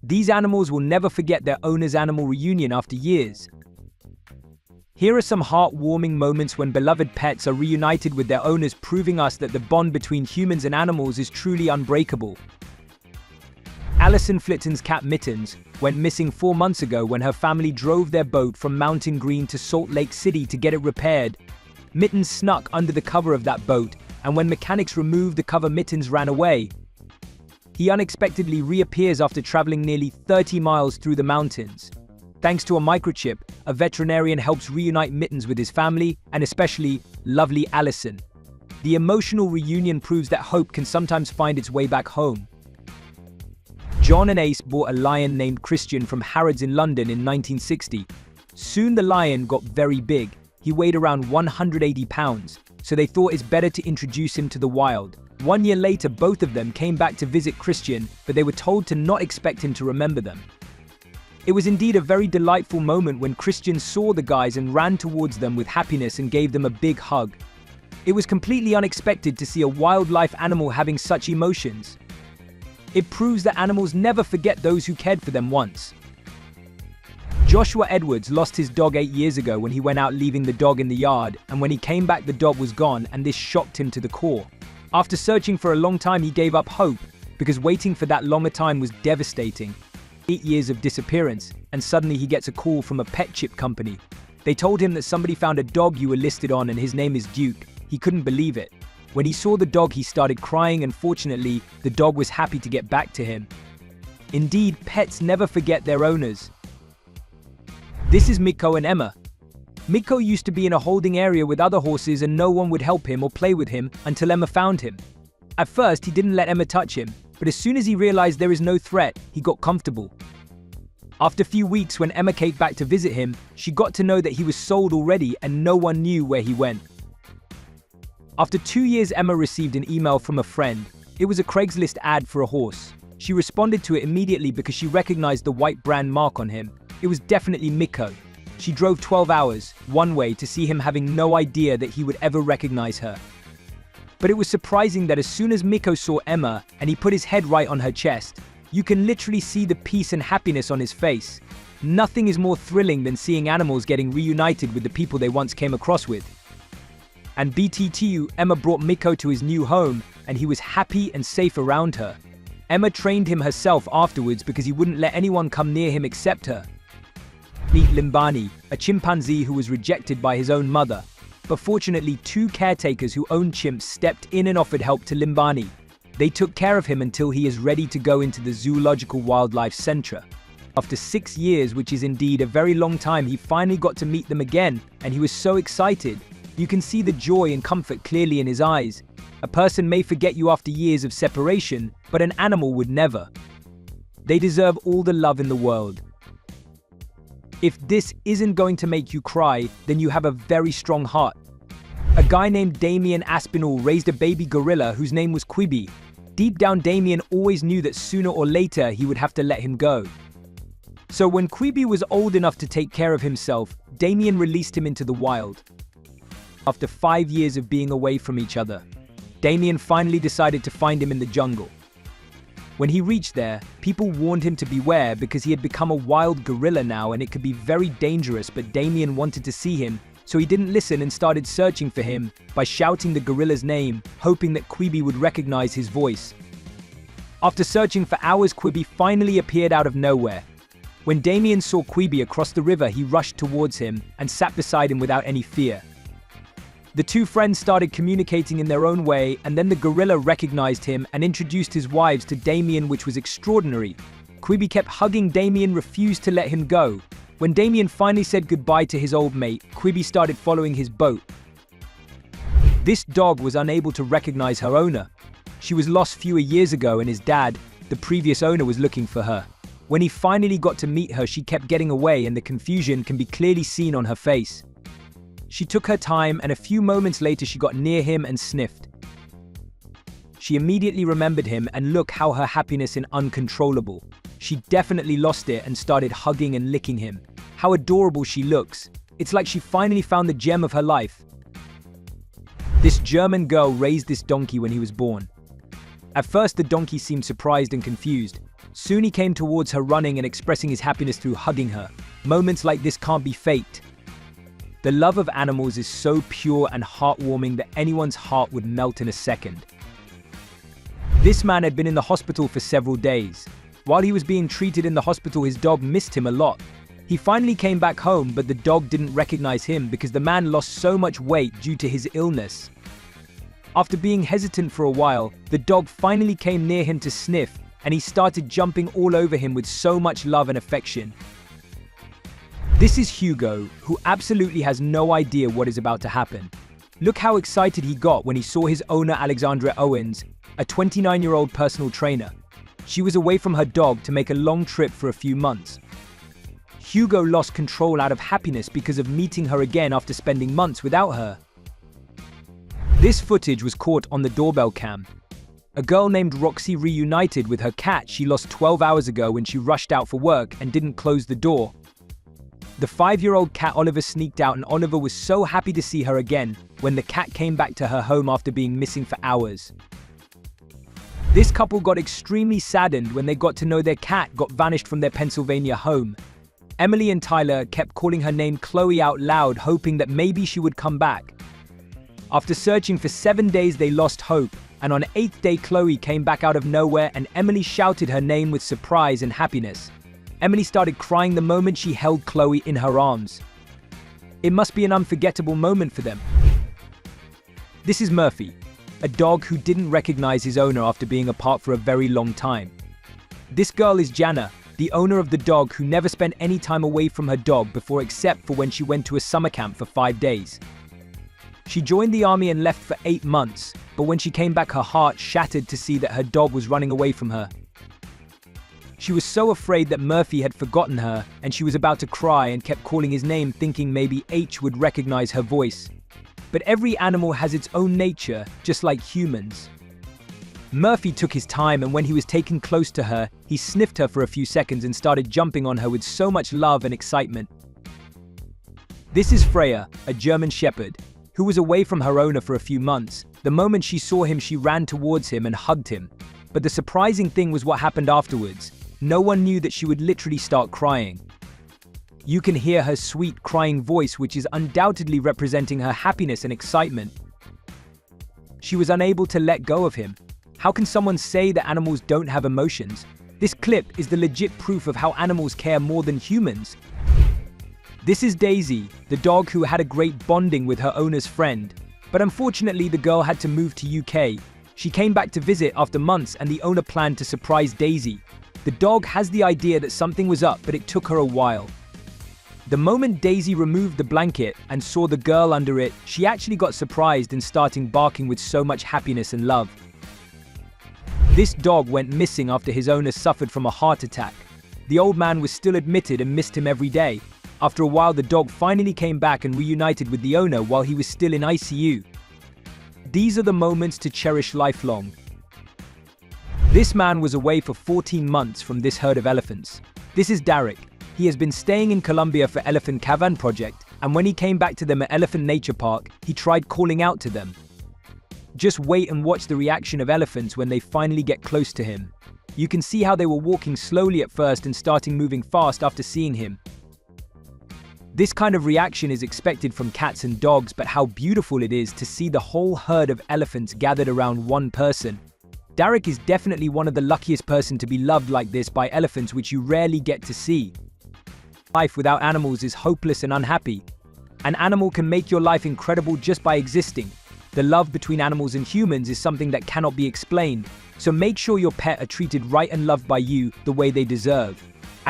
These animals will never forget their owner's animal reunion after years. Here are some heartwarming moments when beloved pets are reunited with their owners, proving us that the bond between humans and animals is truly unbreakable. Alison Flitton's cat Mittens went missing 4 months ago when her family drove their boat from Mountain Green to Salt Lake City to get it repaired. Mittens snuck under the cover of that boat, and when mechanics removed the cover, Mittens ran away. He unexpectedly reappears after traveling nearly 30 miles through the mountains. Thanks to a microchip, a veterinarian helps reunite Mittens with his family, and especially lovely Alison. The emotional reunion proves that hope can sometimes find its way back home. John and Ace bought a lion named Christian from Harrods in London in 1960. Soon the lion got very big. He weighed around 180 pounds, so they thought it's better to introduce him to the wild. 1 year later, both of them came back to visit Christian, but they were told to not expect him to remember them. It was indeed a very delightful moment when Christian saw the guys and ran towards them with happiness and gave them a big hug. It was completely unexpected to see a wildlife animal having such emotions. It proves that animals never forget those who cared for them once. Joshua Edwards lost his dog 8 years ago when he went out leaving the dog in the yard, and when he came back the dog was gone, and this shocked him to the core. After searching for a long time, he gave up hope, because waiting for that long a time was devastating. 8 years of disappearance, and suddenly he gets a call from a pet chip company. They told him that somebody found a dog you were listed on and his name is Duke. He couldn't believe it. When he saw the dog, he started crying, and fortunately, the dog was happy to get back to him. Indeed, pets never forget their owners. This is Mikko and Emma. Mikko used to be in a holding area with other horses and no one would help him or play with him until Emma found him. At first, he didn't let Emma touch him, but as soon as he realized there is no threat, he got comfortable. After a few weeks, when Emma came back to visit him, she got to know that he was sold already and no one knew where he went. After 2 years, Emma received an email from a friend. It was a Craigslist ad for a horse. She responded to it immediately because she recognized the white brand mark on him. It was definitely Mikko. She drove 12 hours, one way, to see him, having no idea that he would ever recognize her. But it was surprising that as soon as Mikko saw Emma and he put his head right on her chest, you can literally see the peace and happiness on his face. Nothing is more thrilling than seeing animals getting reunited with the people they once came across with. And BTTU, Emma brought Mikko to his new home, and he was happy and safe around her. Emma trained him herself afterwards because he wouldn't let anyone come near him except her. Meet Limbani, a chimpanzee who was rejected by his own mother. But fortunately, 2 caretakers who owned chimps stepped in and offered help to Limbani. They took care of him until he is ready to go into the Zoological Wildlife Center. After 6 years, which is indeed a very long time, he finally got to meet them again, and he was so excited. You can see the joy and comfort clearly in his eyes. A person may forget you after years of separation, but an animal would never. They deserve all the love in the world. If this isn't going to make you cry, then you have a very strong heart. A guy named Damien Aspinall raised a baby gorilla whose name was Quibi. Deep down, Damien always knew that sooner or later he would have to let him go. So when Quibi was old enough to take care of himself, Damien released him into the wild. After 5 years of being away from each other, Damien finally decided to find him in the jungle. When he reached there, people warned him to beware because he had become a wild gorilla now and it could be very dangerous, but Damien wanted to see him, so he didn't listen and started searching for him by shouting the gorilla's name, hoping that Quibi would recognize his voice. After searching for hours, Quibi finally appeared out of nowhere. When Damien saw Quibi across the river, he rushed towards him and sat beside him without any fear. The 2 friends started communicating in their own way, and then the gorilla recognized him and introduced his wives to Damien, which was extraordinary. Quibi kept hugging Damien, refused to let him go. When Damien finally said goodbye to his old mate, Quibi started following his boat. This dog was unable to recognize her owner. She was lost fewer years ago, and his dad, the previous owner, was looking for her. When he finally got to meet her, she kept getting away, and the confusion can be clearly seen on her face. She took her time, and a few moments later she got near him and sniffed. She immediately remembered him, and look how her happiness is uncontrollable. She definitely lost it and started hugging and licking him. How adorable she looks. It's like she finally found the gem of her life. This German girl raised this donkey when he was born. At first the donkey seemed surprised and confused, Soon he came towards her running and expressing his happiness through hugging her. Moments like this can't be faked. The love of animals is so pure and heartwarming that anyone's heart would melt in a second. This man had been in the hospital for several days. While he was being treated in the hospital, his dog missed him a lot. He finally came back home, but the dog didn't recognize him because the man lost so much weight due to his illness. After being hesitant for a while, the dog finally came near him to sniff, and he started jumping all over him with so much love and affection. This is Hugo, who absolutely has no idea what is about to happen. Look how excited he got when he saw his owner Alexandra Owens, a 29-year-old personal trainer. She was away from her dog to make a long trip for a few months. Hugo lost control out of happiness because of meeting her again after spending months without her. This footage was caught on the doorbell cam. A girl named Roxy reunited with her cat she lost 12 hours ago when she rushed out for work and didn't close the door. The 5-year-old cat Oliver sneaked out, and Oliver was so happy to see her again when the cat came back to her home after being missing for hours. This couple got extremely saddened when they got to know their cat got vanished from their Pennsylvania home. Emily and Tyler kept calling her name Chloe out loud, hoping that maybe she would come back. After searching for 7 days, they lost hope, and on the 8th day Chloe came back out of nowhere and Emily shouted her name with surprise and happiness. Emily started crying the moment she held Chloe in her arms. It must be an unforgettable moment for them. This is Murphy, a dog who didn't recognize his owner after being apart for a very long time. This girl is Jana, the owner of the dog, who never spent any time away from her dog before except for when she went to a summer camp for 5 days. She joined the army and left for 8 months, but when she came back her heart shattered to see that her dog was running away from her. She was so afraid that Murphy had forgotten her, and she was about to cry and kept calling his name, thinking maybe H would recognize her voice. But every animal has its own nature, just like humans. Murphy took his time, and when he was taken close to her, he sniffed her for a few seconds and started jumping on her with so much love and excitement. This is Freya, a German Shepherd, who was away from her owner for a few months. The moment she saw him, she ran towards him and hugged him. But the surprising thing was what happened afterwards. No one knew that she would literally start crying. You can hear her sweet crying voice, which is undoubtedly representing her happiness and excitement. She was unable to let go of him. How can someone say that animals don't have emotions? This clip is the legit proof of how animals care more than humans. This is Daisy, the dog who had a great bonding with her owner's friend. But unfortunately, the girl had to move to UK. She came back to visit after months, and the owner planned to surprise Daisy. The dog has the idea that something was up, but it took her a while. The moment Daisy removed the blanket and saw the girl under it, she actually got surprised and started barking with so much happiness and love. This dog went missing after his owner suffered from a heart attack. The old man was still admitted and missed him every day. After a while, the dog finally came back and reunited with the owner while he was still in ICU. These are the moments to cherish lifelong. This man was away for 14 months from this herd of elephants. This is Derek. He has been staying in Colombia for Elephant Caravan Project, and when he came back to them at Elephant Nature Park, he tried calling out to them. Just wait and watch the reaction of elephants when they finally get close to him. You can see how they were walking slowly at first and starting moving fast after seeing him. This kind of reaction is expected from cats and dogs, but how beautiful it is to see the whole herd of elephants gathered around one person. Derek is definitely one of the luckiest person to be loved like this by elephants, which you rarely get to see. Life without animals is hopeless and unhappy. An animal can make your life incredible just by existing. The love between animals and humans is something that cannot be explained, so make sure your pet are treated right and loved by you the way they deserve.